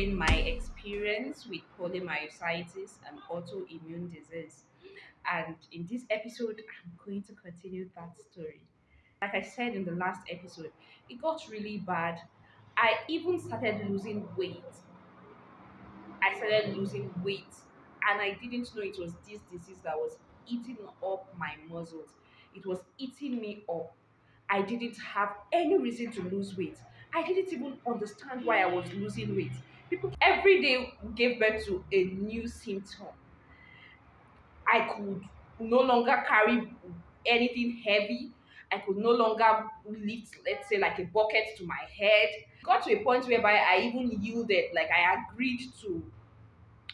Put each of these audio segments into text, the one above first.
sharing my experience with polymyositis and autoimmune disease. And in this episode, I'm going to continue that story. Like I said in the last episode, it got really bad. I even started losing weight. I started losing weight, and I didn't know it was this disease that was eating up my muscles. It was eating me up. I didn't have any reason to lose weight. I didn't even understand why I was losing weight. People every day gave birth to a new symptom. I could no longer carry anything heavy. I could no longer lift, let's say, like a bucket to my head. It got to a point whereby I even yielded, like I agreed to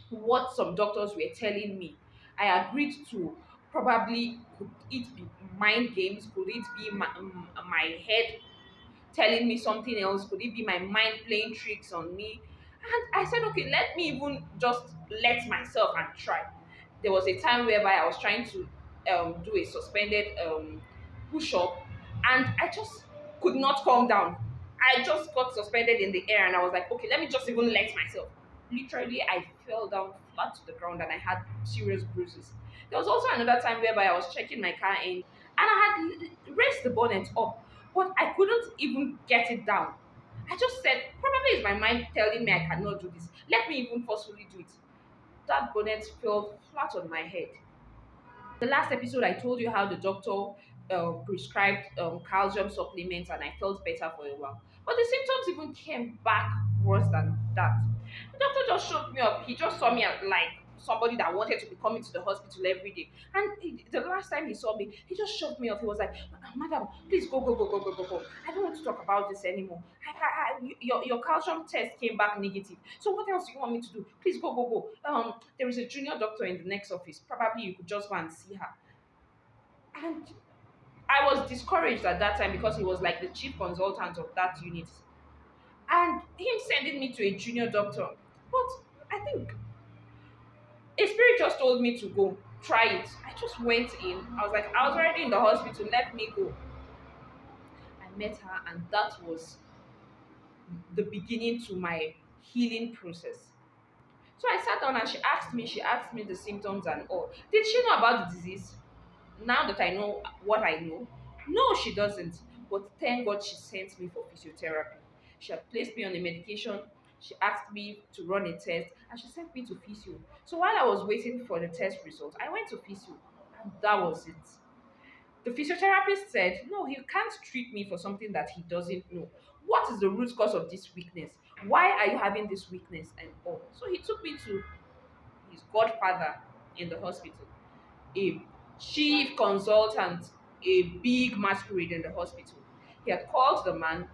what some doctors were telling me. I agreed to probably could it be mind games? Could it be my head telling me something else? Could it be my mind playing tricks on me? And I said, okay, let me even just let myself and try. There was a time whereby I was trying to do a suspended push up, and I just could not calm down. I just got suspended in the air, and I was like, okay, let me just even let myself. Literally, I fell down flat to the ground and I had serious bruises. There was also another time whereby I was checking my car engine and I had raised the bonnet up, but I couldn't even get it down. I just said, probably it's my mind telling me I cannot do this. Let me even forcefully do it. That bonnet fell flat on my head. The last episode, I told you how the doctor prescribed calcium supplements and I felt better for a while. But the symptoms even came back worse than that. The doctor just showed me up. He just saw me as like somebody that wanted to be coming to the hospital every day. And the last time he saw me, he just shoved me off. He was like, Madam, please go, go, go, go, go, go, go. I don't want to talk about this anymore. Your calcium test came back negative. So what else do you want me to do? Please go, go, go. There is a junior doctor in the next office. Probably you could just go and see her. And I was discouraged at that time because he was like the chief consultant of that unit. And him sending me to a junior doctor. But I think a spirit just told me to go try it. I just went in. I was like, I was already in the hospital. Let me go. I met her, and that was the beginning to my healing process. So I sat down and she asked me the symptoms and all. Did she know about the disease? Now that I know what I know, no, she doesn't. But thank God she sent me for physiotherapy. She had placed me on a medication. She asked me to run a test and she sent me to physio. So while I was waiting for the test result, I went to physio and that was it. The physiotherapist said, no, he can't treat me for something that he doesn't know. What is the root cause of this weakness? Why are you having this weakness and all? So he took me to his godfather in the hospital, a chief consultant, a big masquerade in the hospital. He had called the man,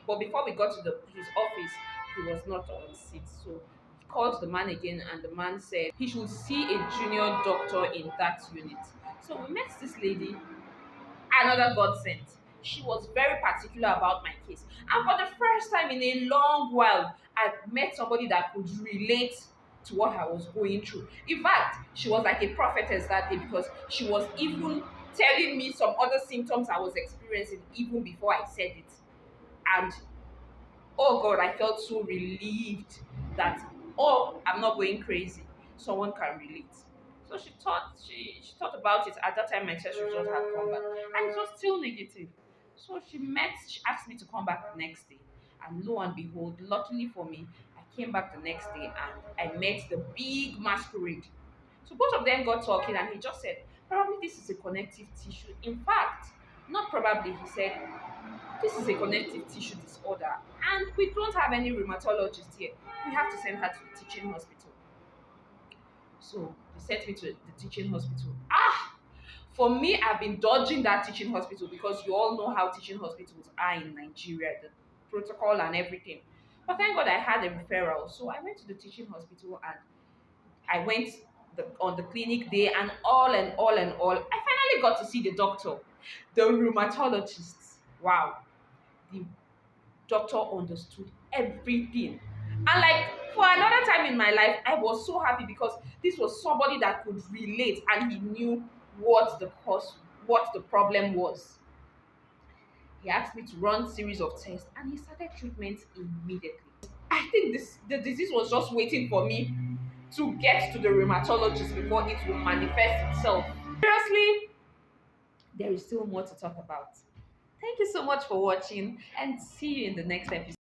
but before we got to his office, he was not on seat. So he called the man again, and the man said he should see a junior doctor in that unit. So we met this lady, another godsend. She was very particular about my case. And for the first time in a long while, I met somebody that could relate to what I was going through. In fact, she was like a prophetess that day because she was even telling me some other symptoms I was experiencing even before I said it. And oh God, I felt so relieved that, oh, I'm not going crazy. Someone can relate. So she thought about it. At that time my test result had come back and it was still negative. So she asked me to come back the next day. And lo and behold, luckily for me, I came back the next day and I met the big masquerade. So both of them got talking and he just said, probably this is a connective tissue. In fact, not probably, he said, this is a connective tissue disorder, and we don't have any rheumatologist here. We have to send her to the teaching hospital. So they sent me to the teaching hospital. For me, I've been dodging that teaching hospital because you all know how teaching hospitals are in Nigeria, the protocol and everything. But thank God I had a referral. So I went to the teaching hospital and I went on the clinic day and all and all and all. I finally got to see the doctor, the rheumatologist. Wow, the doctor understood everything. And like for another time in my life, I was so happy because this was somebody that could relate and he knew what the problem was. He asked me to run series of tests and he started treatment immediately. I think the disease was just waiting for me to get to the rheumatologist before it will manifest itself. Seriously, there is still more to talk about. Thank you so much for watching and see you in the next episode.